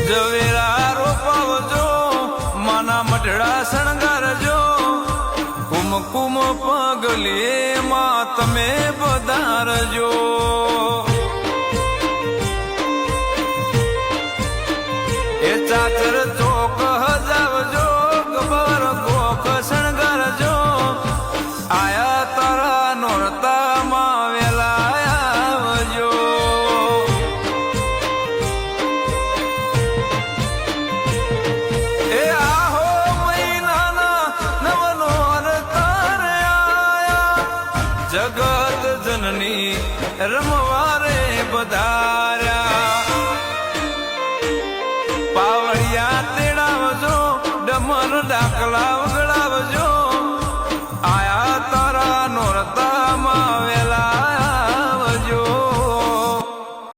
જવેરા રોપાવજો, માના મઢડા શણગારજો, કુમકુમ પગલે માં તમે પધારજો. એ ચાચર ચોક હજાવજો, ગબર ગોખ શણગારજો, આયા તારા નોરતામાં વેલા આવજો. એ આહો મહિનાના નવનો અવતાર આયા, જગત જનની રમવારે પધાર્યા. પાવડિયા તેડાવજો, ડમર ડાકલા